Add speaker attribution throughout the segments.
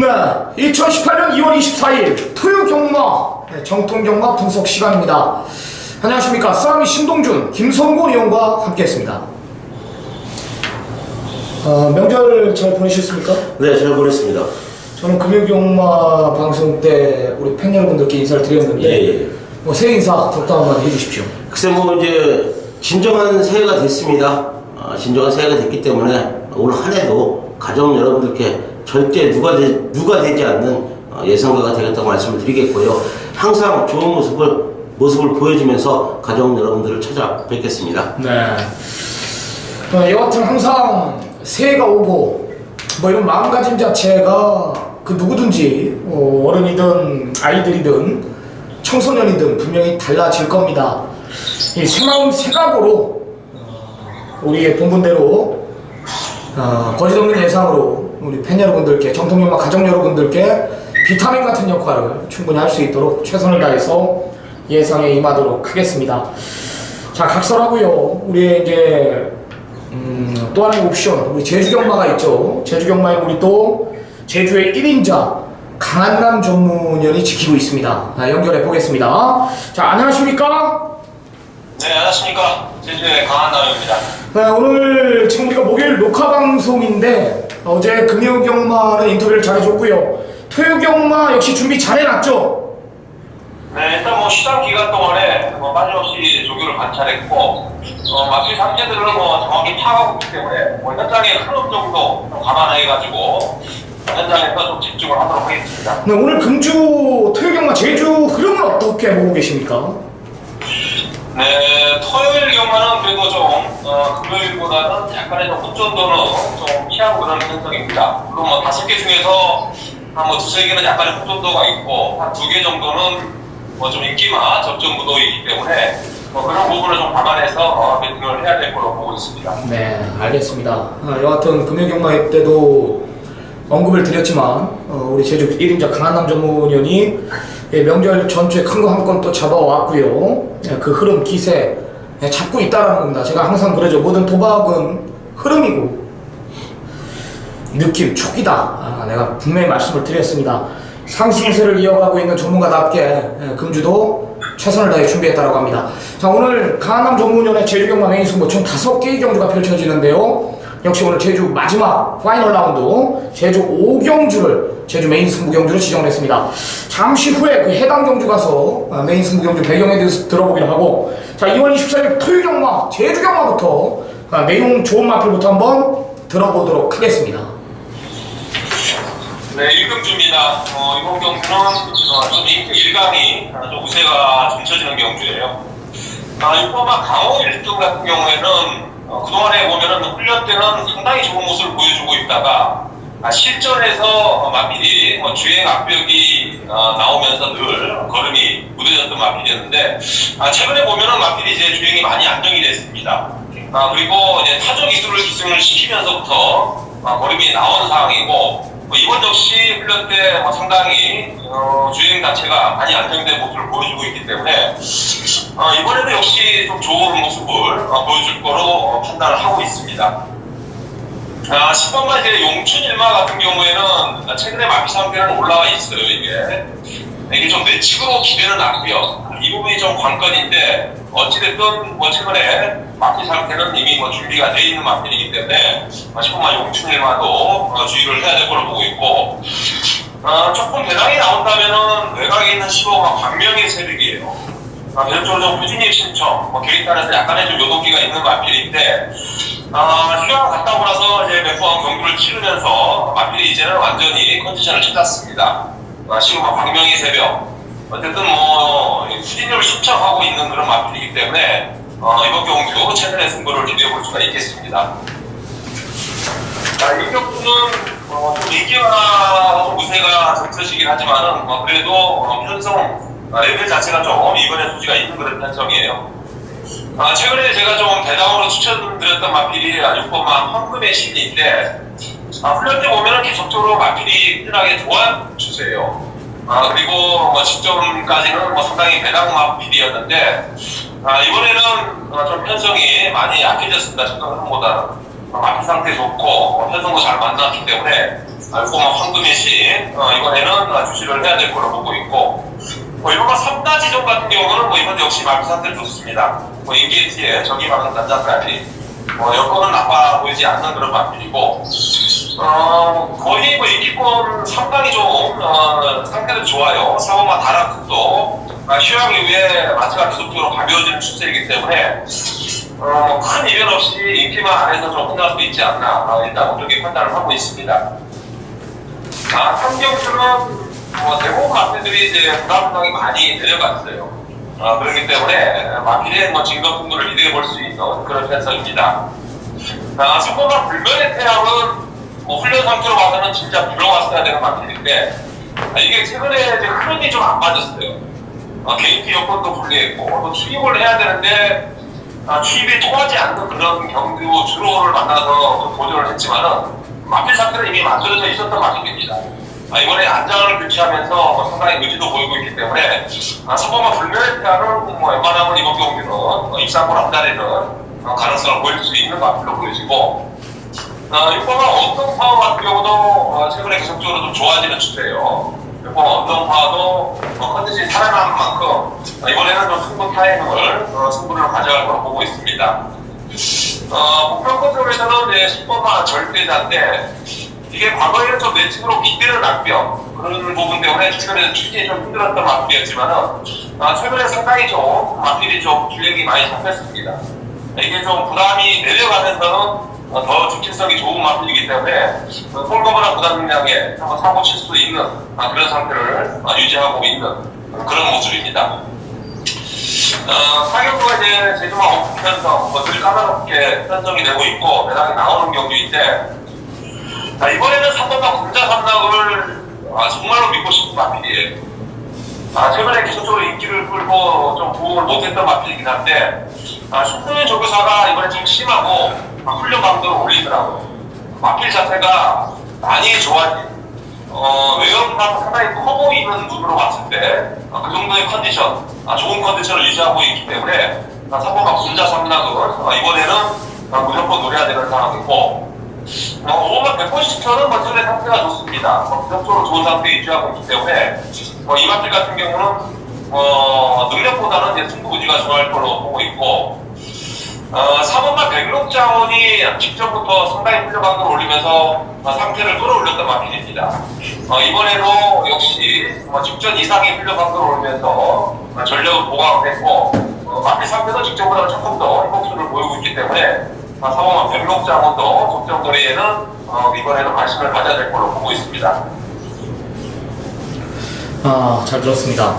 Speaker 1: 네, 2018년 2월 24일 토요 경마 정통 경마 분석 시간입니다. 안녕하십니까, 싸움이 신동준, 김성곤 의원과 함께했습니다. 명절 잘 보내셨습니까?
Speaker 2: 네, 잘 보냈습니다.
Speaker 1: 저는 금요경마 방송 때 우리 팬 여러분들께 인사를 드렸는데 뭐 새해 인사 덕담 한번 해주십시오.
Speaker 2: 글쎄 뭐 이제 진정한 새해가 됐습니다. 진정한 새해가 됐기 때문에 올 한 해도 가정 여러분들께 절대 누가 되지 않는 예상가가 되겠다고 말씀을 드리겠고요. 항상 좋은 모습을 보여주면서 가정 여러분들을 찾아뵙겠습니다.
Speaker 1: 네. 여하튼 항상 새해가 오고 뭐 이런 마음가짐 자체가 그 누구든지 어른이든 아이들이든 청소년이든 분명히 달라질 겁니다. 이 새마음 새각오로 우리의 본분대로 거짓없는 예상으로 우리 팬 여러분들께, 정통경마 가정 여러분들께 비타민 같은 역할을 충분히 할 수 있도록 최선을 다해서 예상에 임하도록 하겠습니다. 자, 각설하고요. 우리 이제 또 하나의 옵션, 우리 제주경마가 있죠. 제주경마에 우리 또 제주의 1인자 강한남 전문위원이 지키고 있습니다. 연결해 보겠습니다. 자, 안녕하십니까?
Speaker 3: 네, 안녕하십니까. 제주의 강한남입니다.
Speaker 1: 네, 오늘 지금 우리가 목요일 녹화 방송인데 어제 금요경마는 인터뷰를 잘해줬고요. 토요경마 역시 준비 잘해놨죠?
Speaker 3: 네, 일단 뭐 시장 기간 동안에 빠짐없이 조교를 관찰했고 마피 상태들을 정확히 파악하고 있기 때문에 현장의 흐름 정도 좀 감안해가지고 현장에서 좀 집중을 하도록 하겠습니다.
Speaker 1: 네, 오늘 금주 토요경마 제주 흐름을 어떻게 보고 계십니까?
Speaker 3: 네, 토요일 경마는 그래도 좀 금요일보다는 약간의 좀 혼돈도는 좀 피하고 그러는 현상입니다. 물론 뭐 5개 중에서 한 뭐 2-3개는 약간의 혼돈도가 있고 한 2개 정도는 뭐 좀 인기마 접전 무도이기 때문에 그런 부분을 좀 감안해서 배팅을 해야 될 걸로 보고 있습니다.
Speaker 1: 네, 알겠습니다. 여하튼 금요경마 때도 언급을 드렸지만 우리 제주 1인자 강한남 전문위원이 명절 전주에 큰 거 한 건 또 잡아왔고요. 그 흐름, 기세 잡고 있다는 겁니다. 제가 항상 그러죠. 모든 도박은 흐름이고 느낌, 촉이다. 내가 분명히 말씀을 드렸습니다. 상승세를 이어가고 있는 전문가답게 금주도 최선을 다해 준비했다고 합니다. 자, 오늘 강한남 전문위원의 제주경마 메인 승부 총 5개의 경주가 펼쳐지는데요. 역시 오늘 제주 마지막 파이널 라운드 제주 5경주를 제주 메인 승부 경주로 지정을 했습니다. 잠시 후에 그 해당 경주 가서 메인 승부 경주 배경에 대해서 들어보기로 하고, 자, 2월 24일 토요 경마 제주 경마부터 내용 좋은 마필부터 한번 들어보도록 하겠습니다.
Speaker 3: 네, 1경주입니다. 이번 경주는 좀 일강이 좀 우세가 점쳐지는 경주예요. 이번 강호 1등 같은 경우에는 그동안에 보면은 훈련 때는 상당히 좋은 모습을 보여주고 있다가 실전에서 마필이 주행 압력이 나오면서 늘 걸음이 무뎌졌던 마필이었는데 최근에 보면은 마필이 이제 주행이 많이 안정이 됐습니다. 그리고 이제 타조 기술을 기승을 시키면서부터 걸음이 나온 상황이고 이번 역시 훈련 때 상당히 주행 자체가 많이 안정된 모습을 보여주고 있기 때문에 이번에도 역시 좀 좋은 모습을 보여줄 거로 판단을 하고 있습니다. 10번만 이제 용춘일마 같은 경우에는 최근에 마피 상태는 올라와 있어요. 이게 좀 내측으로 기대는 않고요. 이 부분이 좀 관건인데 어찌됐든 최근에 마피 상태는 이미 준비가 되어 있는 마필이기 때문에 10번만 용춘일마도 주의를 해야 될 걸로 보고 있고 조금 배당이 나온다면은 외곽에 있는 15가 광명의 세력이에요. 전적으로 좀 후진입 신청, 계획단에서 약간의 좀 요동기가 있는 마필인데 휴양 갔다 오고 나서 이제 매포항 경주를 치르면서 마필이 이제는 완전히 컨디션을 찾았습니다. 지금 광명의 새벽 어쨌든 후진입을 신청하고 있는 그런 마필이기 때문에 이번 경주 최선의 승부를 기대해 볼 수가 있겠습니다. 이 경주는 좀 인기와 우세가 점쳐지긴 하지만은 그래도 편성 레벨 자체가 좀 이번에 소지가 있는 그런 편성이에요. 최근에 제가 좀 대담으로 추천드렸던 마필이 6번만 황금의 신인데 훈련 때 보면은 계속적으로 마필이 꾸준하게 좋아하는 추세예요. 그리고 직전까지는 상당히 배당 마필이었는데 이번에는 좀 편성이 많이 약해졌습니다. 첫날보다는 마필 상태 좋고 편성도 잘 만났기 때문에 알코마 황금의 신 이번에는 주시를 해야 될 거로 보고 있고, 이번에 3다 지점 같은 경우는 이번 역시 마피 상태를 좋습니다. 인게이트에 적이 막은 단자까지 여건은 나빠 보이지 않는 그런 마필이고, 거의 인기권 상당히 좀 상태도 좋아요. 사고마 다라크도 휴양 이후에 마트가 계속적으로 가벼워지는 추세이기 때문에 큰 이변 없이 인기만 안에서 좀 끝날 수 있지 않나 일단 그렇게 판단을 하고 있습니다. 삼경주는 대부분 마필들이 이제 부담상이 많이 내려갔어요. 그렇기 때문에 마필의 진검 승부를 기대해 볼 수 있는 그런 편성입니다. 3번만 불면의 태양은 훈련 상태로 봐서는 진짜 들어왔어야 되는 마필인데, 이게 최근에 이제 흐름이 좀 안 맞았어요. 개인기 여건도 불리했고, 또 투입을 해야 되는데, 투입이 통하지 않는 그런 경주 주로를 만나서 도전을 했지만은, 마필 상태는 이미 만들어져 있었던 마필입니다. 이번에 안장을 교체하면서 상당히 의지도 보이고 있기 때문에, 3번만 불면의 태양은 웬만하면 이번 경기는 입상권 앞다리는 가능성을 보일 수 있는 마필로 보여지고, 6번은 언덕파워 같은 경우도 최근에 계속적으로 좀 좋아지는 추세예요. 6번 언덕파워도 컨디션이 살아나는 만큼 이번에는 좀 승부 타이밍을 승부를 가져갈 거로 보고 있습니다. 목표 컨트롤에서는 10번만 절대자인데, 이게 과거에는 좀 매칭으로 기대를 낭병 그런 부분 때문에 최근에 추진이 좀 힘들었던 마필이었지만은 최근에 상당히 좀 마필이 좀 기력이 많이 잡혔습니다. 이게 좀 부담이 내려가면서는 더 중체성이 좋은 마필이기 때문에 홀거버나 부담 능력에 한번 사고 칠 수 있는 그런 상태를 유지하고 있는 그런 모습입니다. 사격부가 이제 제주마 오프 편성, 늘 까다롭게 편성이 되고 있고 매당이 나오는 경주인데, 이번에는 3번과 군자 삼락을 정말로 믿고 싶은 마필이에요. 최근에 계속적으로 인기를 끌고 좀 부응을 못했던 마필이긴 한데, 신동현 조교사가 이번에 작심하고 훈련 강도를 올리더라고요. 마필 자체가 많이 좋아진, 외형상 상당히 커 보이는 눈으로 봤을 때, 그 정도의 컨디션, 좋은 컨디션을 유지하고 있기 때문에, 3번과 군자 삼락을 이번에는 무조건 노려야 되는 상황이고, 5번 100%는 최근에 상태가 좋습니다. 기본적으로 좋은 상태에 유지하고 있기 때문에, 이 마필 같은 경우는, 능력보다는 이제 승부 의지가 좋아할 걸로 보고 있고, 4번만 백록장원이 직전부터 상당히 훈련 강도를 올리면서 상태를 끌어올렸던 마필입니다. 이번에도 역시 직전 이상의 훈련 강도를 올리면서 전력을 보강을 했고, 마필 상태도 직전보다는 조금 더 회복수를 보이고 있기 때문에 4번만 백록장원도 적정 거리에는 이번에는 관심을 가져야 될 걸로 보고 있습니다.
Speaker 1: 잘 들었습니다.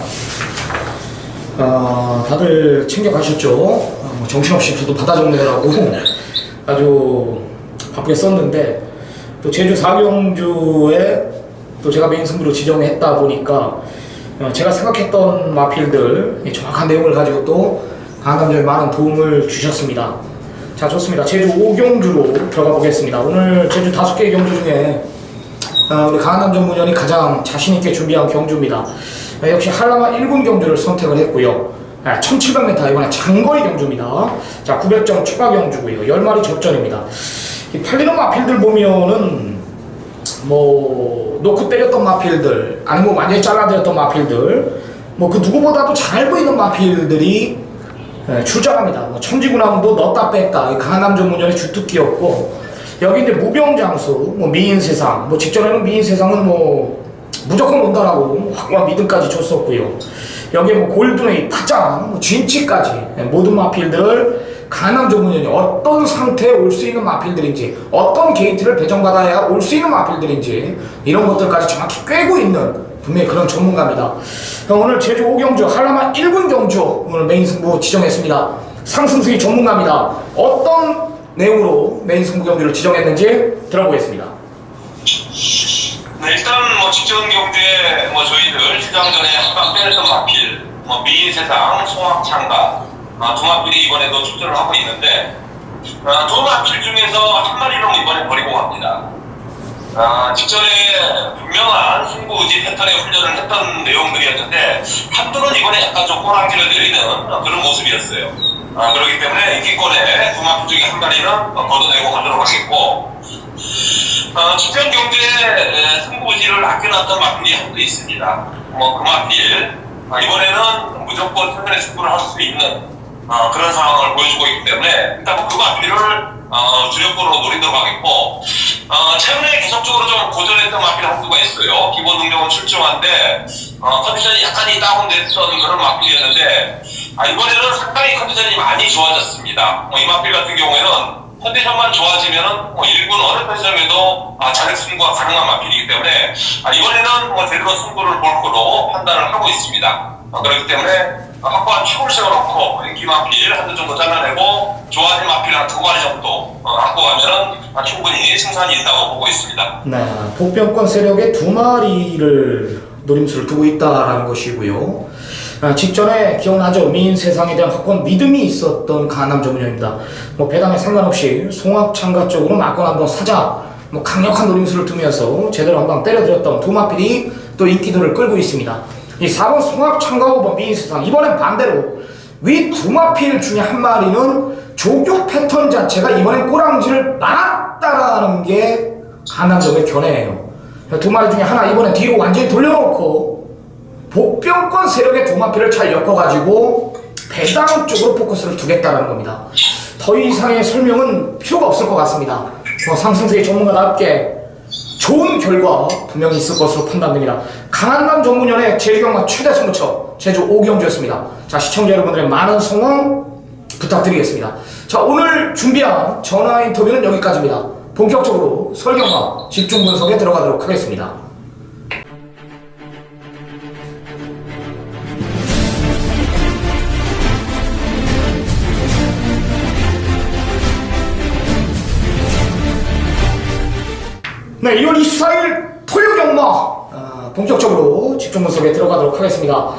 Speaker 1: 다들 챙겨가셨죠? 정신없이 저도 받아 적느라고 아주 바쁘게 썼는데, 또 제주 4경주에 또 제가 메인 승부로 지정했다 보니까 제가 생각했던 마필들 정확한 내용을 가지고 또 강남점에 많은 도움을 주셨습니다. 자, 좋습니다. 제주 5경주로 들어가 보겠습니다. 오늘 제주 5개의 경주 중에 우리 강남점 문현이 가장 자신있게 준비한 경주입니다. 역시 한라마 1군 경주를 선택을 했고요. 1700m 이번에 장거리 경주입니다. 자, 900점 추가 경주고요. 10마리 접전입니다. 이 팔리는 마필들 보면은 놓고 때렸던 마필들, 아니면 완전히 잘라드렸던 마필들, 그 누구보다도 잘 보이는 마필들이 출전합니다. 천지군함도 넣었다 뺐다 강남점 문현의 주특기였고, 여기 이제 무병장수, 미인세상, 직전에는 미인세상은 무조건 온다라고 확고한 믿음까지 줬었고요. 여기에 골든웨이, 파장, 진치까지 모든 마필들을 강남점 문현이 어떤 상태에 올 수 있는 마필들인지, 어떤 게이트를 배정받아야 올 수 있는 마필들인지, 이런 것들까지 정확히 꿰고 있는 분명히 그런 전문가입니다. 오늘 제주 5경주 한라마 1군 경주 오늘 메인 승부 지정했습니다. 상승수위 전문가입니다. 어떤 내용으로 메인 승부 경주를 지정했는지 들어보겠습니다.
Speaker 3: 일단 직전 경주에 저희들 시장 전에 한방 빼냈던 마필, 미인세상, 송악창가 두 마필이 이번에도 출전을 하고 있는데, 두 마필 중에서 한 마리는 이번에 버리고 갑니다. 직전에 분명한 승부 의지 패턴의 훈련을 했던 내용들이었는데, 한두는 이번에 약간 좀 꼬랑지를 내리는 그런 모습이었어요. 그렇기 때문에 인기권에 두 마필 중에 한 마리는 걷어내고 가도록 하겠고, 주변 경제에 승부지를 아껴놨던 마필이 한도 있습니다. 그 마필 이번에는 무조건 최선의 승부를 할 수 있는 그런 상황을 보여주고 있기 때문에 일단 그 마필을 주력으로 노리도록 하겠고, 최근에 계속적으로 좀 고전했던 마필 한두가 있어요. 기본 능력은 출중한데 컨디션이 약간이 다운됐던 그런 마필이었는데 이번에는 상당히 컨디션이 많이 좋아졌습니다. 이 마필 같은 경우에는 컨디션만 좋아지면은 1군 어느 편성에도 자력 승부가 가능한 마필이기 때문에 이번에는 제대로 승부를 볼 거로 판단을 하고 있습니다. 그렇기 때문에 확고한 킥을 세워놓고 인기 마필 한두 정도 잘라내고 좋아진 마필 한 2마리 정도 갖고 가면은 충분히 승산이 있다고 보고 있습니다.
Speaker 1: 네, 복병권 세력의 2마리를 노림수를 두고 있다라는 것이고요. 직전에 기억나죠? 미인 세상에 대한 확고한 믿음이 있었던 강남 전문형입니다. 배당에 상관없이 송악창가 쪽으로 맞건 한번 사자, 강력한 노림수를 두면서 제대로 한방 때려들였던 2마필이 또 인기도를 끌고 있습니다. 이 4번 송악창가 5번 미인 세상, 이번엔 반대로 위 2마필 중에 한 마리는 조교 패턴 자체가 이번엔 꼬랑지를 말았다라는 게 강남점의 견해예요. 2마리 중에 하나 이번엔 뒤로 완전히 돌려놓고 복병권 세력의 2마필을 잘 엮어가지고 배당 쪽으로 포커스를 두겠다는 겁니다. 더 이상의 설명은 필요가 없을 것 같습니다. 상승세의 전문가답게 좋은 결과 분명히 있을 것으로 판단됩니다. 강한남 전문연의 제주경마 최대 승부처 제주 오경주였습니다. 자, 시청자 여러분들의 많은 성원 부탁드리겠습니다. 자, 오늘 준비한 전화 인터뷰는 여기까지입니다. 본격적으로 설경마 집중 분석에 들어가도록 하겠습니다. 네, 2월 24일 토요 경마 본격적으로 집중 분석에 들어가도록 하겠습니다.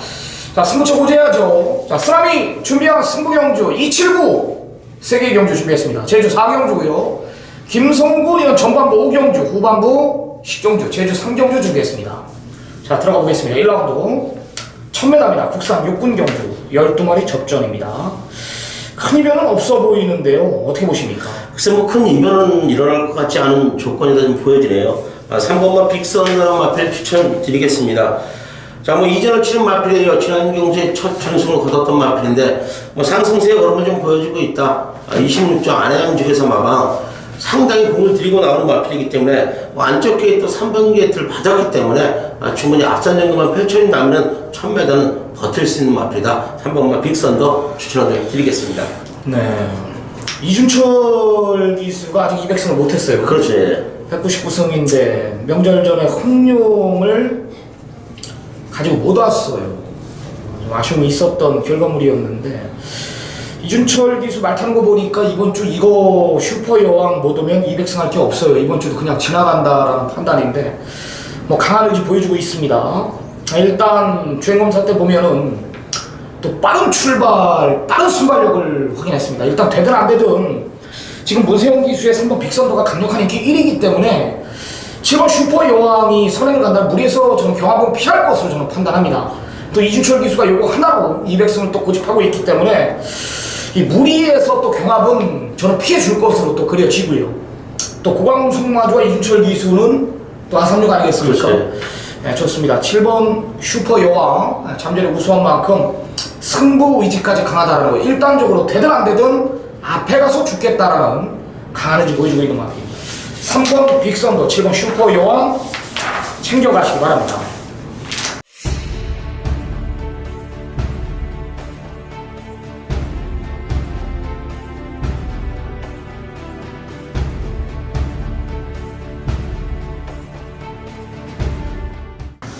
Speaker 1: 자, 승부처 고제해야죠. 자, 쓰라미 준비한 승부경주 279 3개의 경주 준비했습니다. 제주 4경주고요. 김성군 이는 전반부 5경주, 후반부 10경주, 제주 3경주 준비했습니다. 자, 들어가 보겠습니다. 1라운드 1000m입니다. 국산 육군 경주 12마리 접전입니다. 큰 이변은 없어 보이는데요. 어떻게 보십니까?
Speaker 2: 글쎄 큰 이변은 일어날 것 같지 않은 조건이 좀 보여지네요. 3번만 빅선이라는 마필 추천드리겠습니다. 자, 이전을 치른 마필이에요. 지난 경주에 첫 전승을 거뒀던 마필인데 상승세의 걸음을 좀 보여주고 있다. 26조 안해안쪽에서 마방 상당히 공을 들이고 나오는 마필이기 때문에 안쪽 게이트 3번 게이트를 받았기 때문에 충분히 앞선 정도만 펼쳐진다면 1000m는 버틸 수 있는 마필이다. 3번만 빅선도 추천을 드리겠습니다.
Speaker 1: 네, 이준철 기수가 아직 200승을 못했어요.
Speaker 2: 그렇지.
Speaker 1: 199승인데 명절 전에 황룡을 가지고 못 왔어요. 좀 아쉬움이 있었던 결과물이었는데 이준철 기수 말 타는 거 보니까 이번 주 이거 슈퍼 여왕 못 오면 200승 할 게 없어요. 이번 주도 그냥 지나간다라는 판단인데 강한 의지 보여주고 있습니다. 일단 주행검사 때 보면은 또 빠른 출발, 빠른 순발력을 확인했습니다. 일단 되든 안 되든 지금 문세영 기수의 3번 빅선도가 강력한 인기 1위이기 때문에 7번 슈퍼 여왕이 선행을 간다면 무리해서 저는 경합은 피할 것으로 저는 판단합니다. 또 이준철 기수가 요거 하나로 200승을 또 고집하고 있기 때문에 이 무리해서 또 경합은 저는 피해 줄 것으로 또 그려지고요. 또 고광숙마주와 이준철 기수는 또 한3육 아니겠습니까? 네, 좋습니다. 7번 슈퍼 여왕 잠전에 우수한 만큼 승부 의지까지 강하다는 거. 일단적으로 되든 안 되든 앞에 가서 죽겠다라는 강한 의지 보여주고 있는 말입니다. 3번 빅선도 7번 슈퍼 여왕 챙겨가시기 바랍니다.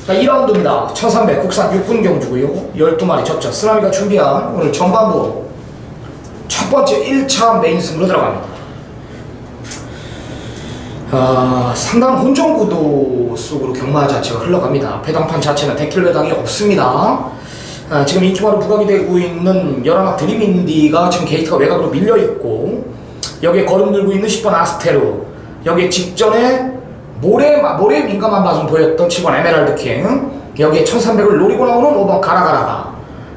Speaker 1: 자, 2라운드입니다. 1300 국산 육군 경주고요. 12마리 접전. 쓰나미가 준비한 오늘 전반부 첫 번째 1차 메인 승부로 들어갑니다. 상당 혼전 구도 속으로 경마 자체가 흘러갑니다. 배당판 자체는 데킬 배당이 없습니다. 지금 인기마로 부각이 되고 있는 열하나 드림인디가 지금 게이트가 외곽으로 밀려있고 여기에 걸음 들고 있는 10번 아스테르, 여기에 직전에 모래에 민감한 맛은 보였던 7번 에메랄드 킹, 여기에 1300을 노리고 나오는 5번 가라가라가,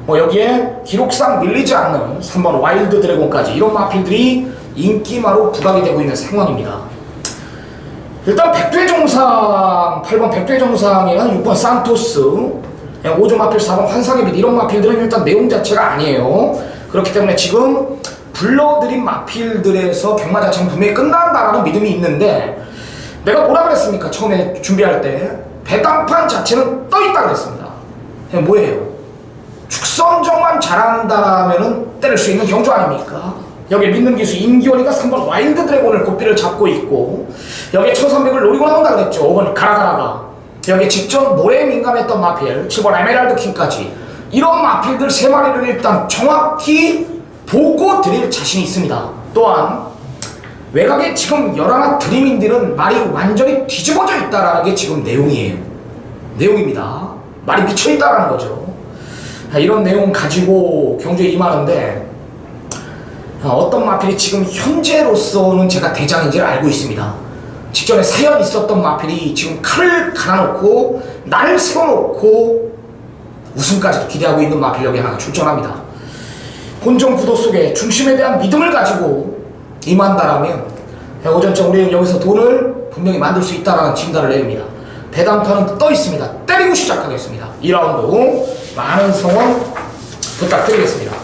Speaker 1: 여기에 기록상 밀리지 않는 3번 와일드 드래곤까지 이런 마필들이 인기마로 부각이 되고 있는 상황입니다. 일단 백두의정상 8번 백두의정상이나 6번 산토스 5조 마필 4번 환상의 빛 이런 마필들은 일단 내용 자체가 아니에요. 그렇기 때문에 지금 불러드린 마필들에서 경마 자체는 분명히 끝난다라는 믿음이 있는데 내가 뭐라 그랬습니까? 처음에 준비할 때 배당판 자체는 떠있다 그랬습니다. 뭐예요? 축선정만 잘한다라면은 때릴 수 있는 경주 아닙니까? 여기 믿는 기수 임기원이가 3번 와일드 드래곤을 고삐를 잡고 있고 여기에 1300을 노리고 나온다 그랬죠. 5번 가라가라가 여기 직전 모래에 민감했던 마필 7번 에메랄드 킹까지 이런 마필들 3마리를 일단 정확히 보고 드릴 자신이 있습니다. 또한 외곽에 지금 11 드림인들은 말이 완전히 뒤집어져 있다라는 게 지금 내용입니다. 말이 미쳐 있다라는 거죠. 이런 내용 가지고 경주에 임하는데 어떤 마필이 지금 현재로서는 제가 대장인지를 알고 있습니다. 직전에 사연 있었던 마필이 지금 칼을 갈아놓고 나를 세워놓고 우승까지도 기대하고 있는 마필력이 하나 출전합니다. 본정 구도 속에 중심에 대한 믿음을 가지고 임한다라면 오전쯤 우리는 여기서 돈을 분명히 만들 수 있다라는 진단을 내립니다. 배당판은 떠 있습니다. 때리고 시작하겠습니다. 2라운드 많은 성원 부탁드리겠습니다.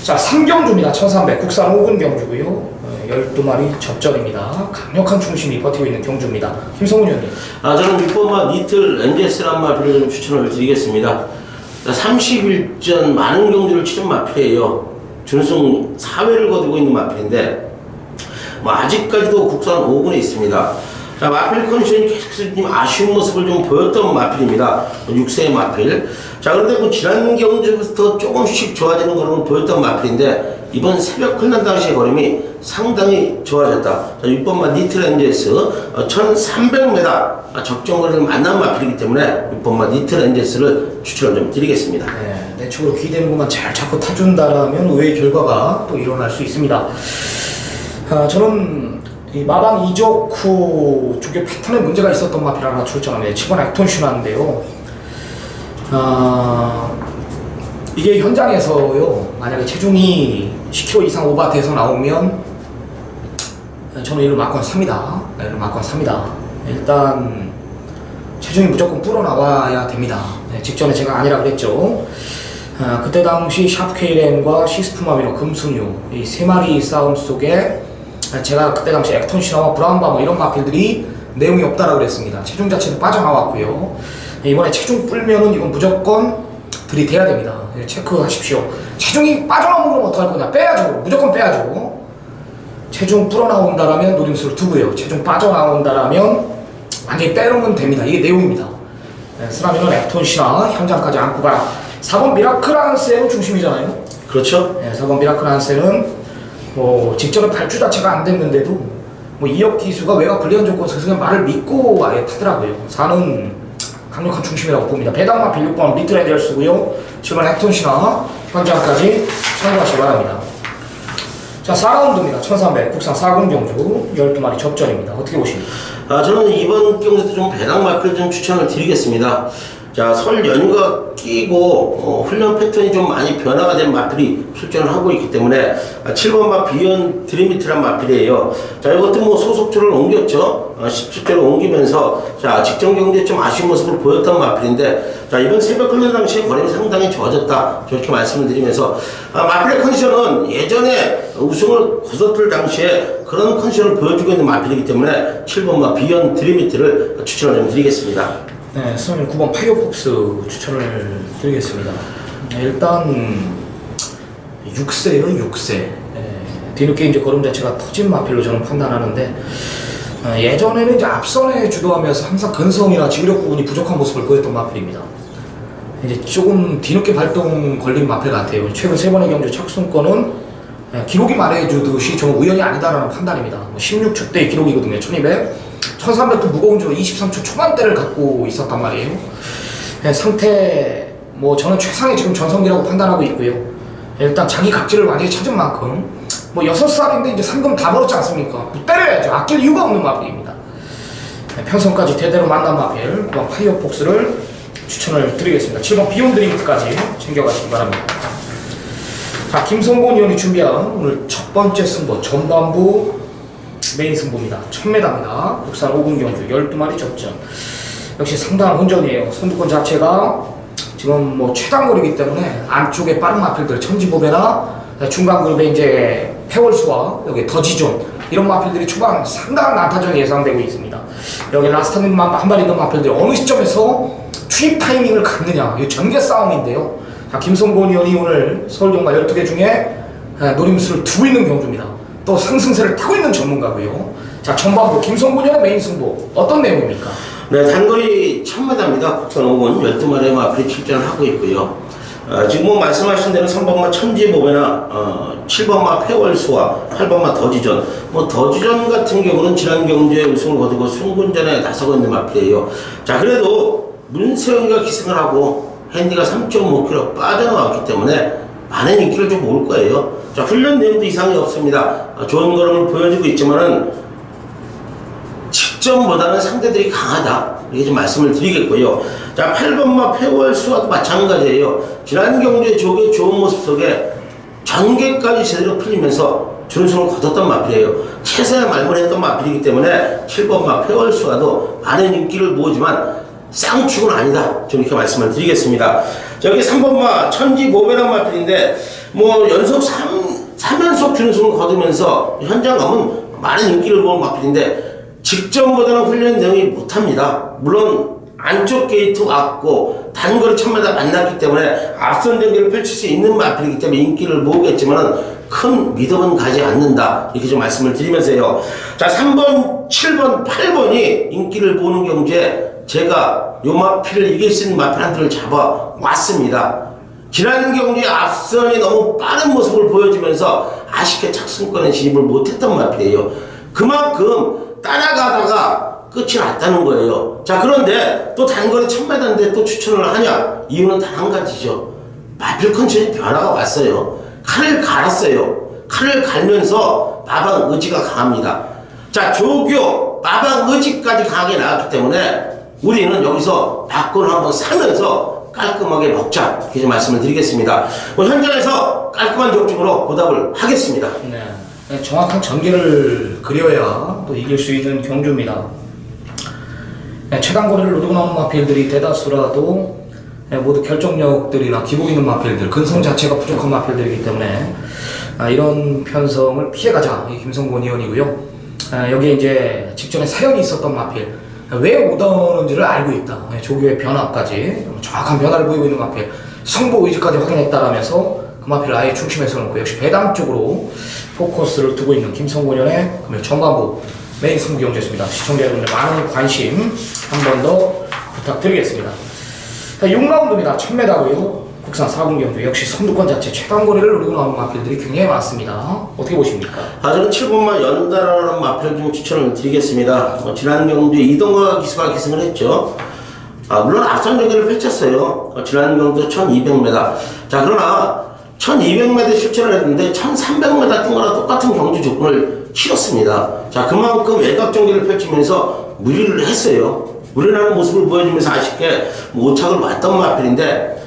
Speaker 1: 자, 3경주입니다. 1300 국산 5군 경주고요. 12마리 접전입니다. 강력한 중심이 버티고 있는 경주입니다. 김성훈 의원님.
Speaker 2: 저는 6번마 니틀 엔제스란 마필을 좀 추천을 드리겠습니다. 30일전 많은 경주를 치른 마필이에요. 준승 4회를 거두고 있는 마필인데 아직까지도 국산 5군에 있습니다. 자, 마필 컨디션이 계속해서 좀 아쉬운 모습을 좀 보였던 마필입니다. 6세의 마필. 자, 그런데 지난 경주부터 조금씩 좋아지는 걸음을 보였던 마필인데 이번 새벽 흘난 당시의 걸음이 상당히 좋아졌다. 자, 6번마 니틀 엔젤스 1300m 적정거리를 만난 마필이기 때문에 6번마 니틀 엔젤스를 추천을 좀 드리겠습니다.
Speaker 1: 네, 내쪽으로 기대는 것만 잘 잡고 타준다라면 의외의 결과가 또 일어날 수 있습니다. 저는 이 마방 이적후 쪽에 패턴에 문제가 있었던 마필 하나 출전합니다. 7번 액톤 슈나인데요. 이게 현장에서요, 만약에 체중이 10kg 이상 오버돼서 나오면 저는 이를 맞고 삽니다. 일단 체중이 무조건 불어나와야 됩니다. 직전에 제가 아니라 그랬죠. 그때 당시 샤프케이렌과 시스프마미노 금순유 이 3마리 싸움 속에 제가 그때 당시 액톤 시나와 브라운바 뭐 이런 마필들이 내용이 없다라고 그랬습니다. 체중 자체도 빠져나왔고요. 이번에 체중 불면은 이건 무조건 들이대야 됩니다. 체크하십시오. 체중이 빠져나오는 건 어떡할 거냐? 빼야죠. 무조건 빼야죠. 체중 불어나온다라면 노림수를 두고요. 체중 빠져나온다라면 완전히 빼놓으면 됩니다. 이게 내용입니다. 쓰라미는 액톤 시나 현장까지 안고 가라. 4번 미라클 한센은 중심이잖아요.
Speaker 2: 그렇죠?
Speaker 1: 4번 미라클 한센은 직전에 발주 자체가 안 됐는데도 이역 기수가 외곽 불리한 조건에서 그냥 말을 믿고 아예 타더라고요. 4는 강력한 중심이라고 봅니다. 배당마 빌 6번 리틀 엔젤스고요. 7번 액톤 시나 현장까지 참고하시기 바랍니다. 자, 4라운드입니다. 1300 국산 4군 경주 12마리 접전입니다. 어떻게 보십니까?
Speaker 2: 저는 이번 경주도 좀 배당 마필 좀 추천을 드리겠습니다. 자, 설 연휴가 끼고 훈련 패턴이 좀 많이 변화가 된 마필이 출전을 하고 있기 때문에 7번마 비언 드림미트란 마필이에요. 자, 이것도 소속주를 옮겼죠. 17조를 옮기면서 자, 직전 경기에 좀 아쉬운 모습을 보였던 마필인데 자, 이번 새벽 훈련 당시에 거림이 상당히 좋아졌다. 저렇게 말씀을 드리면서 마필의 컨디션은 예전에 우승을 거뒀을 당시에 그런 컨디션을 보여주고 있는 마필이기 때문에 7번마 비언 드림미트를 추천을 좀 드리겠습니다.
Speaker 1: 네, 수험님 9번 파이어폭스 추천을 드리겠습니다. 일단 6세요, 6세. 뒤늦게 이제 걸음 자체가 터진 마필로 저는 판단하는데 예전에는 이제 앞선에 주도하면서 항상 근성이나 지구력 부분이 부족한 모습을 보였던 마필입니다. 이제 조금 뒤늦게 발동 걸린 마필 같아요. 최근 3번의 경주 착순권은 기록이 말해주듯이 저는 우연이 아니다라는 판단입니다. 16초대의 기록이거든요. 1200. 1300도 무거운 주로 23초 초반대를 갖고 있었단 말이에요. 상태 저는 최상의 지금 전성기라고 판단하고 있고요. 일단 자기 각질을 완전히 찾은 만큼 6살인데 이제 상금 다 벌었지 않습니까? 때려야죠. 아낄 이유가 없는 마필입니다. 편성까지 대대로 만난 마필 9번 파이어폭스를 추천을 드리겠습니다. 7번 비욘 드림까지 챙겨가시기 바랍니다. 자, 김성곤 의원이 준비한 오늘 첫 번째 승부 전반부 메인 승부입니다. 1000m입니다. 국산 5군 경주 12마리 접전. 역시 상당한 혼전이에요. 선두권 자체가 지금 뭐 최단거리이기 때문에 안쪽에 빠른 마필들 천지보배나 중간 그룹에 이제 페월수와 여기 더지존 이런 마필들이 초반 상당한 난타전이 예상되고 있습니다. 여기 라스트 한 마리 있는 마필들이 어느 시점에서 투입 타이밍을 갖느냐 이 전개 싸움인데요. 자, 김성곤 의원이 오늘 서울경마 12개 중에 노림수를 두고 있는 경주입니다. 또 상승세를 타고 있는 전문가고요. 자, 전반부 김성곤 의원의 메인 승부 어떤 내용입니까?
Speaker 2: 네, 단거리 1000m입니다. 국산 5군 12마리의 마필이 출전을 하고 있고요. 지금 뭐 말씀하신 대로 3번마 천지보배나 7번마 폐월수와 8번마 더지전. 뭐 더지전 같은 경우는 지난 경주에 우승을 거두고 순군전에 나서고 있는 마필이에요. 자, 그래도 문세영이가 기승을 하고 핸디가 3.5kg 빠져나왔기 때문에 많은 인기를 좀 모을 거예요. 자, 훈련 내용도 이상이 없습니다. 좋은 걸음을 보여주고 있지만은 직전보다는 상대들이 강하다. 이렇게 좀 말씀을 드리겠고요. 자, 8번마 폐월수와도 마찬가지예요. 지난 경주의 조기의 좋은 모습 속에 전개까지 제대로 풀리면서 준우승을 거뒀던 마필이에요. 최선의 말문을 했던 마필이기 때문에 7번마 폐월수와도 많은 인기를 모으지만 쌍축은 아니다. 좀 이렇게 말씀을 드리겠습니다. 저기 3번마 천지보배란 마필인데 뭐 연속 3연속 준우승을 거두면서 현장 가면 많은 인기를 모은 마필인데 직전보다는 훈련 내용이 못합니다. 물론 안쪽 게이트 왔고 단거리 1000m 만났기 때문에 앞선 경기를 펼칠 수 있는 마필이기 때문에 인기를 모으겠지만 큰 믿음은 가지 않는다. 이렇게 좀 말씀을 드리면서요. 자, 3번, 7번, 8번이 인기를 보는 경주에 제가 요 마필을 이길 수 있는 마필 한 들을 잡아왔습니다. 지난 경주에 앞선이 너무 빠른 모습을 보여주면서 아쉽게 착순권에 진입을 못했던 마필이에요. 그만큼 따라가다가 끝이 났다는 거예요. 자, 그런데 또 단거리 1000m인데 또 추천을 하냐? 이유는 단 한 가지죠. 마필 컨디션이 변화가 왔어요. 칼을 갈았어요. 칼을 갈면서 마방 의지가 강합니다. 자, 조교, 마방 의지까지 강하게 나왔기 때문에 우리는 여기서 박권을 한번 사면서 깔끔하게 먹자. 이렇게 말씀을 드리겠습니다. 현장에서 깔끔한 격중으로 보답을 하겠습니다.
Speaker 1: 네, 정확한 전개를 그려야 또 이길 수 있는 경주입니다. 네, 최단거리를 노리고 나오는 마필들이 대다수라도 모두 결정력들이나 기복 있는 마필들, 근성 자체가 부족한 마필들이기 때문에 이런 편성을 피해가자. 이 김성곤 의원이고요. 여기에 이제 직전에 사연이 있었던 마필, 왜 오더는지를 알고 있다. 조교의 변화까지 정확한 변화를 보이고 있는 마필, 성보 의지까지 확인했다라면서 그 마필을 아예 중심에 서놓고 역시 배당 쪽으로 포커스를 두고 있는 김성곤 의원의 금일 전반부 메인 승부 경주였습니다. 시청자 여러분들 많은 관심 한 번 더 부탁드리겠습니다. 자, 6라운드입니다. 1000m고요. 국산 4군 경주 역시 선두권 자체 최단거리를 노리고 나오는 마필들이 굉장히 많습니다. 어떻게 보십니까?
Speaker 2: 저는 7번마 연달아라는 마필을 좀 추천을 드리겠습니다. 지난 경주에 이동과 기수가 기승을 했죠. 물론 앞선 경기를 펼쳤어요. 지난 경주 1200m. 자, 그러나 1200m 출전을 했는데 1300m 뛴 거랑 똑같은 경주 조건을 치렀습니다. 자, 그만큼 외곽 경기를 펼치면서 무리를 했어요. 무리하는 모습을 보여주면서 아쉽게 오착을 왔던 마필인데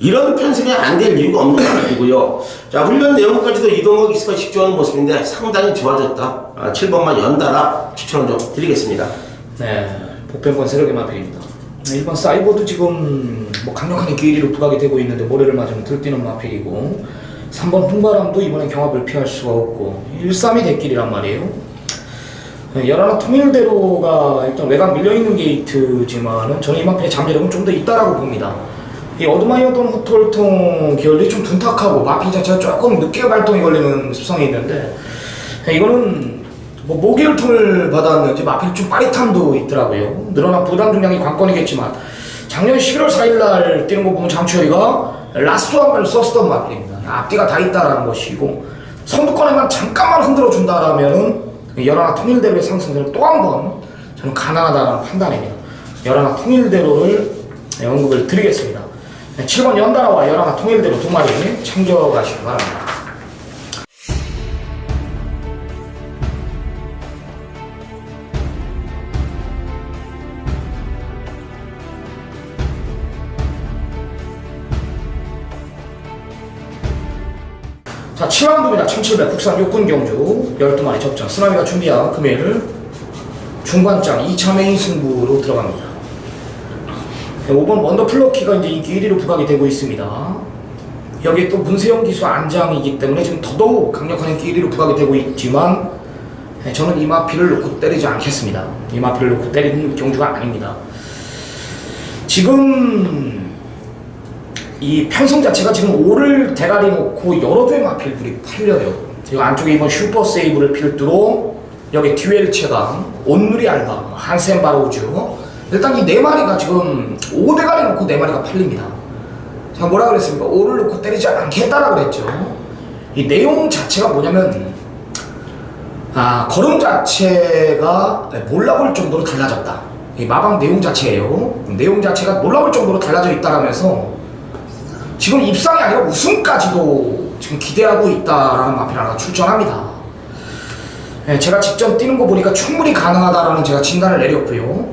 Speaker 2: 이런 편성이 안 될 이유가 없는 마필이고요. 자, 훈련 내용까지도 이동과 기수가 집중하는 모습인데 상당히 좋아졌다. 7번만 연달아 추천을 좀 드리겠습니다.
Speaker 1: 네, 복변권 세력의 마필입니다. 일반 사이버도 지금 뭐 강력한 인기 1위로 부각이 되고 있는데 모래를 맞으면 들뛰는 마필이고 3번 홍바람도 이번에 경합을 피할 수가 없고 1-3이 대길이란 말이에요. 열하나 통일대로가 일단 외곽 밀려있는 게이트지만은 저는 이 마필의 잠재력은 좀 더 있다라고 봅니다. 이 어드마이어돈 호톨통 계열이 좀 둔탁하고 마필 자체가 조금 늦게 발동이 걸리는 습성이 있는데 이거는 뭐 모기혈통을 받았는지 마필 좀 빠릿함도 있더라고요. 늘어난 부담 중량이 관건이겠지만 작년 11월 4일날 뛰는 거 보면 장추열이가 라스트 한 발을 썼던 마필입니다. 앞뒤가 다 있다라는 것이고 선두권에만 잠깐만 흔들어준다라면은 열하나 통일대로의 상승세는 또 한 번 저는 가능하다는 판단입니다. 열하나 통일대로를 언급을 드리겠습니다. 7번 연달아와 열하나 통일대로 두 마리 챙겨가시기 바랍니다. 자, 7라운드입니다. 1700 국산 육군 경주 12마리 접전. 쓰나미가 준비한 금일 중반장 2차 메인 승부로 들어갑니다. 5번 원더플로키가 이제 인기 1위로 부각이 되고 있습니다. 여기에 또 문세영 기수 안장이기 때문에 지금 더더욱 강력한 인기 1위로 부각이 되고 있지만 저는 이 마피를 놓고 때리지 않겠습니다. 이 마피를 놓고 때리는 경주가 아닙니다. 지금 이 편성 자체가 지금 5를 대가리 놓고 여러 개의 마필들이 팔려요. 지금 안쪽에 이번 슈퍼 세이브를 필두로 여기 듀엘 체감, 온누리 알바, 한센 바로우즈, 일단 이 4마리가 지금 5대가리 놓고 4마리가 팔립니다. 제가 뭐라 그랬습니까? 5를 놓고 때리지 않겠다라 그랬죠. 이 내용 자체가 뭐냐면 걸음 자체가 몰라볼 정도로 달라졌다. 이 마방 내용 자체예요. 내용 자체가 몰라볼 정도로 달라져 있다라면서 지금 입상이 아니라 우승까지도 지금 기대하고 있다라는 마필 하나 출전합니다. 제가 직접 뛰는 거 보니까 충분히 가능하다라는 제가 진단을 내렸고요.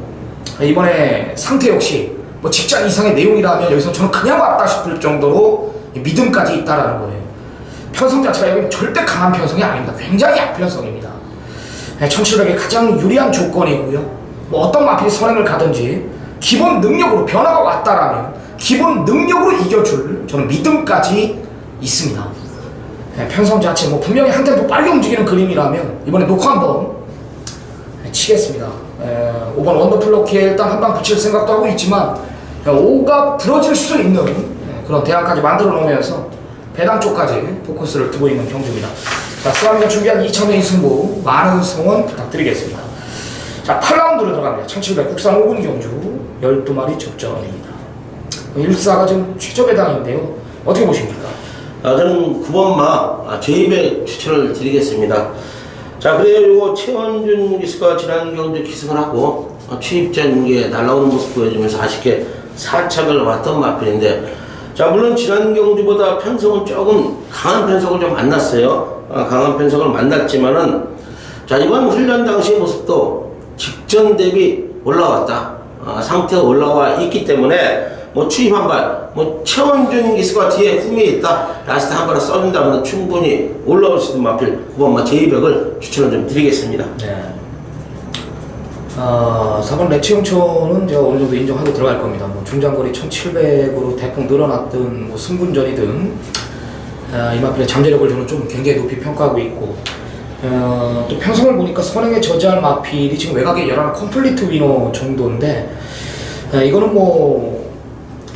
Speaker 1: 이번에 상태 역시 뭐 직전 이상의 내용이라면 여기서 저는 그냥 왔다 싶을 정도로 믿음까지 있다라는 거예요. 편성 자체가 여기는 절대 강한 편성이 아닙니다. 굉장히 약편성입니다. 1700의 가장 유리한 조건이고요. 뭐 어떤 마필이 선행을 가든지 기본 능력으로 변화가 왔다라면 기본 능력으로 이겨줄 저는 믿음까지 있습니다. 편성 자체 뭐 분명히 한 템포 빠르게 움직이는 그림이라면 이번에 놓고 한번 치겠습니다. 5번 원더플로키에 일단 한 방 붙일 생각도 하고 있지만 5가 부러질 수 있는 그런 대안까지 만들어 놓으면서 배당 쪽까지 포커스를 두고 있는 경주입니다. 자, 쓰나미가 준비한 2차 메인 승부 많은 성원 부탁드리겠습니다. 자, 8라운드로 들어갑니다. 1700 국산 5군 경주 12마리 접전입니다. 1사가 지금 최저 배당인데요. 어떻게 보십니까?
Speaker 2: 저는 9번마 제200 추천을 드리겠습니다. 자, 그래요. 최원준 기수가 지난 경주 기승을 하고 취입전에 날아오는 모습 보여주면서 아쉽게 4착을 왔던 마필인데, 자, 물론 지난 경주보다 편성은 조금 강한 편성을 좀 만났어요. 강한 편성을 만났지만은, 자, 이번 훈련 당시의 모습도 직전 대비 올라왔다. 상태가 올라와 있기 때문에 뭐 추입 한 발, 뭐 최원준 기수가 뒤에 품에 있다, 라스트 한 발을 써준다면 충분히 올라올 수 있는 마필 9번마 제200을 추천을 좀 드리겠습니다.
Speaker 1: 네. 4번 레치용초는 제가 어느 정도 인정하고 들어갈 겁니다. 뭐 중장거리 1700으로 대폭 늘어났던 뭐 승분전이든 이 마필의 잠재력을 저는 좀 굉장히 높이 평가하고 있고, 또 편성을 보니까 선행에 저지할 마필이 지금 외곽에 11 컴플리트 위너 정도인데, 이거는 뭐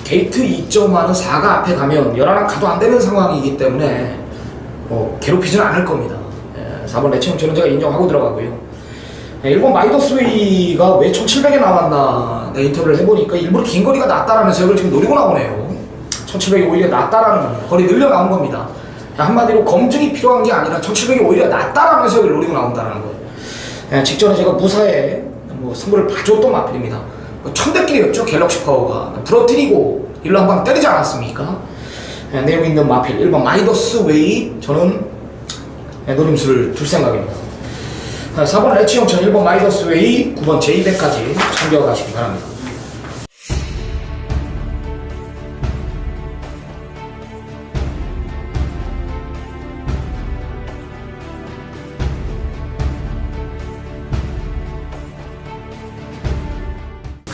Speaker 1: 게이트 2.1은 4가 앞에 가면 11 가도 안 되는 상황이기 때문에 뭐 괴롭히지는 않을 겁니다. 4번 레치용초는 제가 인정하고 들어가고요. 일본 마이더스웨이가 왜 1700에 나왔나 인터뷰를 해보니까 일부러 긴 거리가 낫다라면서 이걸 지금 노리고 나오네요. 1700이 오히려 낫다라는 거리 늘려 나온 겁니다. 한마디로 검증이 필요한 게 아니라 1700이 오히려 낫다라면서 이걸 노리고 나온다는 거예요. 직전에 제가 무사에 뭐 승부를 봐줬던 마필입니다. 천대끼리였죠. 갤럭시 파워가 부러뜨리고 일로 한 방 때리지 않았습니까? 내용 있는 마필 1번 마이더스웨이 저는 노림수를 둘 생각입니다. 4번 레치용천, 1번 마이더스웨이, 9번 제200까지 챙겨가시기 바랍니다.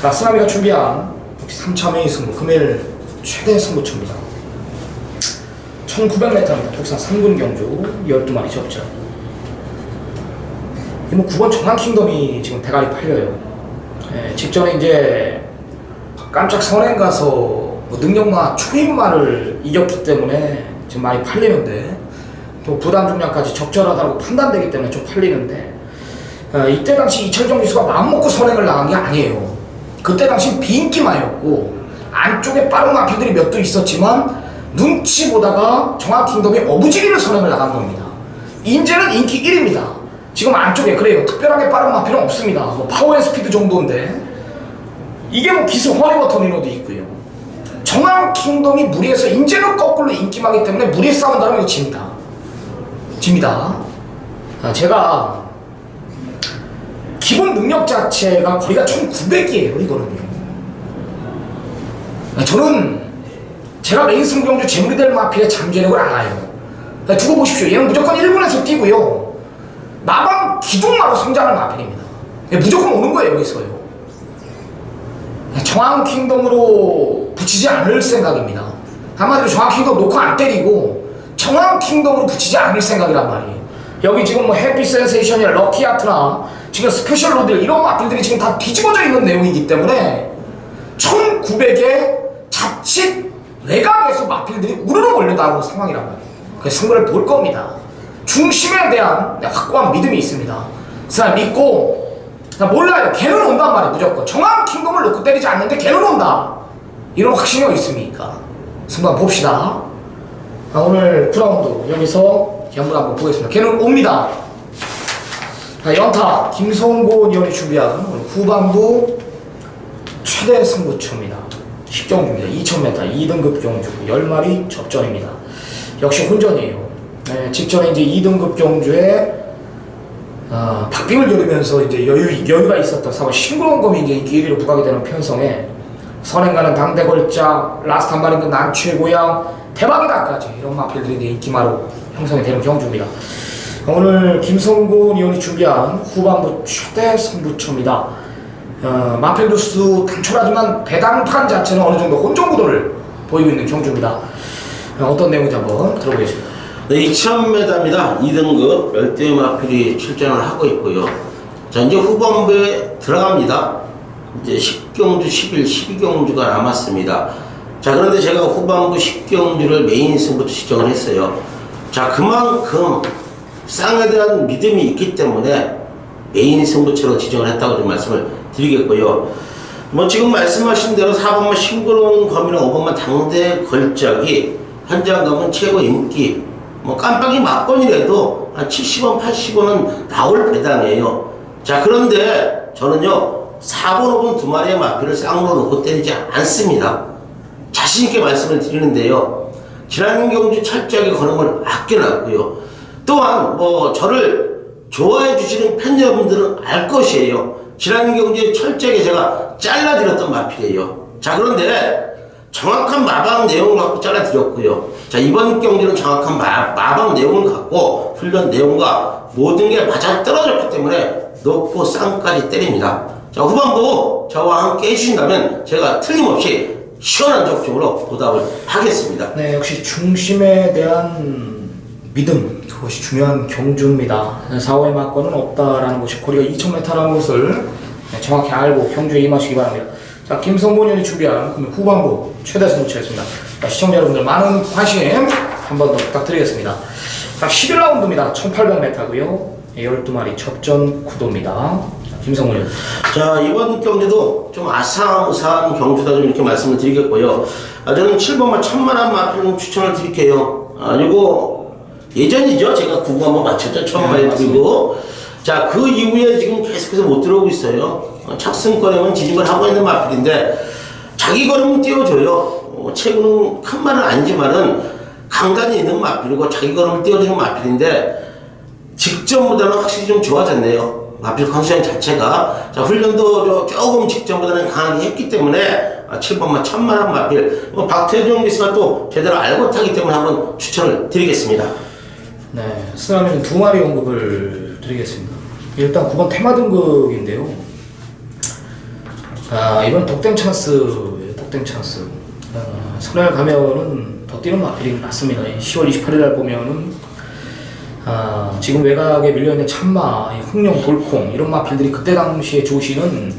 Speaker 1: 자, 쓰나미가 준비한 3차 메인 승부, 금일 최대 승부처입니다. 1900m입니다. 독산 3군 경주 12마리 접전. 뭐 9번 정한킹덤이 지금 대가리 팔려요. 직전에 이제 깜짝 선행 가서 뭐 능력마 초입마를 이겼기 때문에 지금 많이 팔리는데, 또 부담 중량까지 적절하다고 판단되기 때문에 좀 팔리는데, 이때 당시 이철정 기수가 마음먹고 선행을 나간 게 아니에요. 그때 당시 비인기마였고 안쪽에 빠른 마필들이 몇 도 있었지만 눈치 보다가 정한킹덤이 어부지리를 선행을 나간 겁니다. 인제는 인기 1위입니다. 지금 안쪽에 그래요. 특별하게 빠른 마필은 없습니다. 뭐 파워앤스피드 정도인데 이게 뭐 기수 허리버터니노도 있고요. 정한킹덤이 무리해서 인제는 거꾸로 인기마기 때문에 무리해 싸운다면 이거 집니다. 제가 기본 능력 자체가 거리가 1900이에요. 이거는요. 저는 제가 메인 승경주 재물이 될 마필의 잠재력을 알아요. 두고 보십시오. 얘는 무조건 1군에서 뛰고요. 마방 기둥마로 성장할 마필입니다. 무조건 오는 거예요, 여기서요. 정황 킹덤으로 붙이지 않을 생각입니다. 한마디로 정황 킹덤 놓고 안 때리고 정황 킹덤으로 붙이지 않을 생각이란 말이에요. 여기 지금 뭐 해피 센세이션이나 럭키 아트나 지금 스페셜 로드 이런 마필들이 지금 다 뒤집어져 있는 내용이기 때문에 1900에 자칫 외곽에서 마필들이 우르르 몰려나오는 상황이란 말이에요. 그래서 승부를 볼 겁니다. 중심에 대한 확고한 믿음이 있습니다. 그 사람 믿고 몰라요. 걔는 온단 말이에요. 무조건 정황 킹덤을 놓고 때리지 않는데 걔는 온다. 이런 확신이 있습니까? 승부 한번 봅시다. 오늘 9라운드 여기서 경을 한번 보겠습니다. 걔는 옵니다. 연타 김성곤 의원이 준비한 후반부 최대 승부처입니다. 10경주입니다. 2000m 2등급 경주 10마리 접전입니다. 역시 혼전이에요. 네, 직전에 이제 2등급 경주에 박빙을 겨루면서 이제 여유가 있었던 사고 신구렁검이 이제 인기 1위로 부각이 되는 편성에 선행가는 당대걸작, 라스트 한 마리는 난 최고양, 대박이다까지 이런 마필들이 이제 인기마로 형성이 되는 경주입니다. 오늘 김성곤 의원이 준비한 후반부 최대 승부처입니다. 마필 루스 당초라지만 배당판 자체는 어느 정도 혼종 구도를 보이고 있는 경주입니다. 어떤 내용인지 한번 들어보겠습니다.
Speaker 2: 네, 2000m입니다. 2등급 열대 마필이 출전을 하고 있고요. 자, 이제 후반부에 들어갑니다. 이제 10경주, 11, 12경주가 남았습니다. 자, 그런데 제가 후반부 10경주를 메인 승부처 지정을 했어요. 자, 그만큼 쌍에 대한 믿음이 있기 때문에 메인 승부처로 지정을 했다고 좀 말씀을 드리겠고요. 뭐 지금 말씀하신 대로 4번만 싱그러운 검이랑 5번만 당대 걸작이 현장 가면 최고 인기, 뭐 깜빡이 막건이라도 한 70원, 80원은 나올 배당이에요. 자, 그런데 저는요 4번, 5번 두 마리의 마필을 쌍으로 놓고 때리지 않습니다. 자신있게 말씀을 드리는데요, 지난 경주 철저하게 거는 걸 아껴놨고요. 또한 뭐 저를 좋아해 주시는 팬 여러분들은 알 것이에요. 지난 경주에 철저하게 제가 잘라드렸던 마필이에요. 자, 그런데 정확한 마방 내용을 갖고 잘라드렸고요. 자, 이번 경기는 정확한 마방 내용을 갖고 훈련 내용과 모든 게 맞아 떨어졌기 때문에 놓고 쌍까지 때립니다. 자, 후반부 저와 함께 해주신다면 제가 틀림없이 시원한 적중으로 보답을 하겠습니다.
Speaker 1: 네, 역시 중심에 대한 믿음, 그것이 중요한 경주입니다. 4호의 막건은 없다라는 것이 고리가 2000m라는 것을 정확히 알고 경주에 임하시기 바랍니다. 자, 김성곤 의원이 준비한 후반부 최대 승부처였습니다. 시청자 여러분들 많은 관심 한 번 더 부탁드리겠습니다. 자, 11라운드입니다. 1800m고요. 12마리 접전 구도입니다. 김성곤 의원.
Speaker 2: 자, 이번 경기도 좀 아싸무사한 경주다 좀 이렇게 말씀을 드리겠고요. 저는 7번만 천만원 마필 추천을 드릴게요. 이거 예전이죠. 제가 9구 한번 맞췄죠. 천만원 드리고. 자, 그 이후에 지금 계속해서 못 들어오고 있어요. 착승권에만 지짐을 하고 있는 마필인데 자기 걸음은 띄워줘요. 최근은 큰 말은 아니지만은 강단이 있는 마필이고 자기 걸음을 띄워주는 마필인데 직전보다는 확실히 좀 좋아졌네요. 마필 컨디션 자체가. 자, 훈련도 조금 직전보다는 강하게 했기 때문에 7번만 천만원 마필, 박태종 기수가 또 제대로 알고 타기 때문에 한번 추천을 드리겠습니다.
Speaker 1: 네, 스나미는 두 마리 언급을 드리겠습니다. 일단 9번 테마 등급인데요. 이번 독땡 찬스예요. 독땡 찬스. 선행을 가면은 더 뛰는 마필이 맞습니다. 10월 28일 날 보면은 지금 외곽에 밀려있는 참마, 흥룡, 돌콩 이런 마필들이 그때 당시에 조시는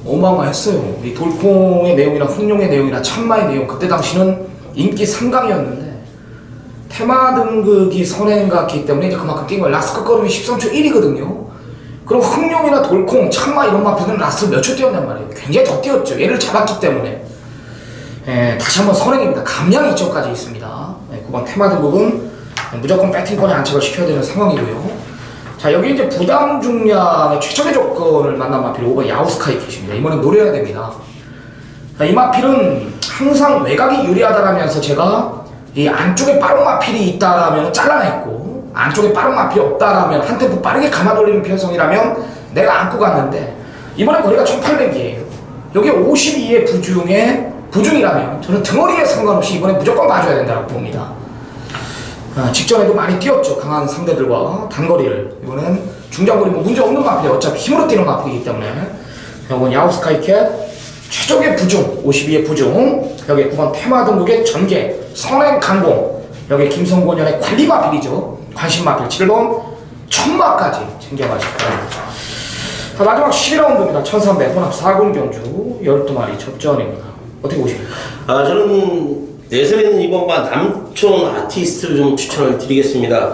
Speaker 1: 어마어마했어요. 이 돌콩의 내용이나 흥룡의 내용이나 참마의 내용 그때 당시는 인기 상강이었는데 테마 등급이 선행 같기 때문에 이제 그만큼 뛴 거예요. 라스트 걸음이 13초 1이거든요. 그럼 흥룡이나 돌콩, 참마 이런 마필들은 라스트 몇 초 뛰었냔 말이에요. 굉장히 더 뛰었죠. 얘를 잡았기 때문에. 다시 한번 선행입니다. 감량 2점까지 있습니다. 9번 테마 등급은 무조건 배팅권에 안착을 시켜야 되는 상황이고요. 자, 여기 이제 부담 중량의 최적의 조건을 만난 마필 5번 야우스카이 캣입니다. 이번엔 노려야 됩니다. 자, 이 마필은 항상 외곽이 유리하다라면서 제가 이 안쪽에 빠른 마필이 있다라면 잘라냈고 안쪽에 빠른 마필이 없다라면 한 템포 빠르게 감아 돌리는 편성이라면 내가 안고 갔는데 이번에 거리가 1800이에요. 여기 52의 부중이라면 저는 등어리에 상관없이 이번에 무조건 봐줘야 된다고 봅니다. 직전에도 많이 뛰었죠. 강한 상대들과 단거리를. 이번엔 중장거리 뭐 문제 없는 마필이 어차피 힘으로 뛰는 마필이기 때문에. 이건 야우스카이캣 최적의 부중 52의 부중. 여기에 9번 테마 등록의 전개 선행 강공. 여기에 김성곤연의 관리 마필이죠. 관심 마필 7번 천마까지 챙겨가실 거예요. 마지막 12라운드입니다. 1300 혼합 4군 경주 12마리 접전입니다. 어떻게 보십니까?
Speaker 2: 저는 내세는 이번만 남촌 아티스트를 좀 추천을 드리겠습니다.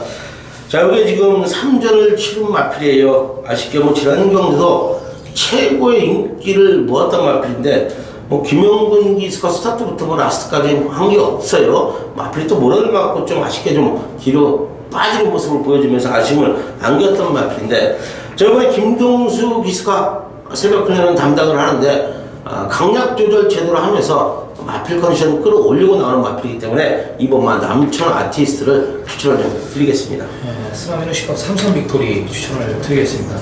Speaker 2: 자, 여기 지금 3전을 치른 마필이에요. 아쉽게 뭐 지난 경주도 최고의 인기를 모았던 마필인데 뭐 김영근 기수가 스타트부터 뭐 라스트까지 한 게 없어요. 마필이 또 모래를 맞고 좀 아쉽게 좀 뒤로 빠지는 모습을 보여주면서 아쉬움을 안겼던 마필인데 저번에 김동수 기수가 새벽 훈련을 담당을 하는데 강약 조절 제대로 하면서 마필 컨디션을 끌어올리고 나오는 마필이기 때문에 이번만 남촌 아티스트를 추천을 좀 드리겠습니다.
Speaker 1: 스마미노 10번 삼성 빅토리 추천을 드리겠습니다.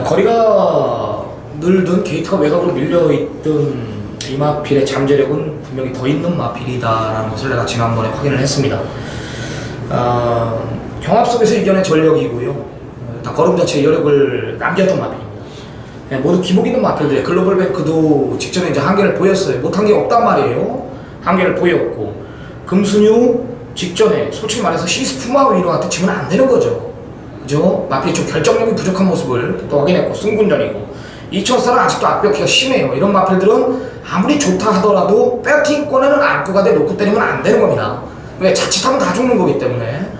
Speaker 1: 거리가 늘든 게이트가 외곽으로 밀려있던 이 마필의 잠재력은 분명히 더 있는 마필이다라는 것을 내가 지난번에 확인을 했습니다. 경합 속에서 이겨낸 전력이고요. 일단 걸음 자체의 여력을 남겼던 마필입니다. 모두 기복 있는 마필들의 글로벌 뱅크도 직전에 이제 한계를 보였어요. 못한 게 없단 말이에요. 한계를 보였고 금순유 직전에 솔직히 말해서 시스푸마 위로한테 지면 안 되는 거죠. 그죠? 마필이 좀 결정력이 부족한 모습을 또 확인했고 승군전이고 2000살은 아직도 압벽기가 심해요. 이런 마필들은 아무리 좋다 하더라도 배팅권에는 안고가 돼 놓고 때리면 안 되는 겁니다. 왜? 자칫하면 다 죽는 거기 때문에.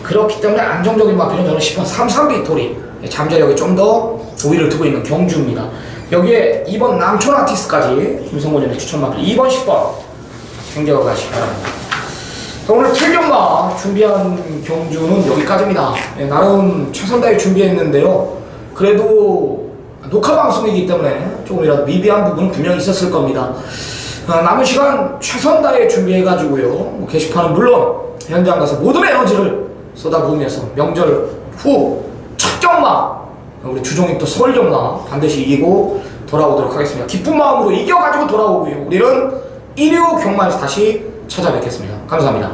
Speaker 1: 그렇기 때문에 안정적인 마필은 저는 10번 삼삼 빅토리 잠재력에 좀 더 우위를 두고 있는 경주입니다. 여기에 2번 남촌 아티스트까지 김성곤의 추천 마필 2번 10번 챙겨가시기 바랍니다. 오늘 틀경마 준비한 경주는 여기까지입니다. 나름 최선 다해 준비했는데요. 그래도 녹화 방송이기 때문에 조금이라도 미비한 부분은 분명히 있었을 겁니다. 남은 시간 최선 다해 준비해가지고요. 뭐 게시판은 물론 현장 가서 모든 에너지를 쏟아부으면서 명절 후 첫 경마 우리 주종이 또 서울 경마 반드시 이기고 돌아오도록 하겠습니다. 기쁜 마음으로 이겨가지고 돌아오고요. 우리는 1위 경마에서 다시 찾아뵙겠습니다. 감사합니다.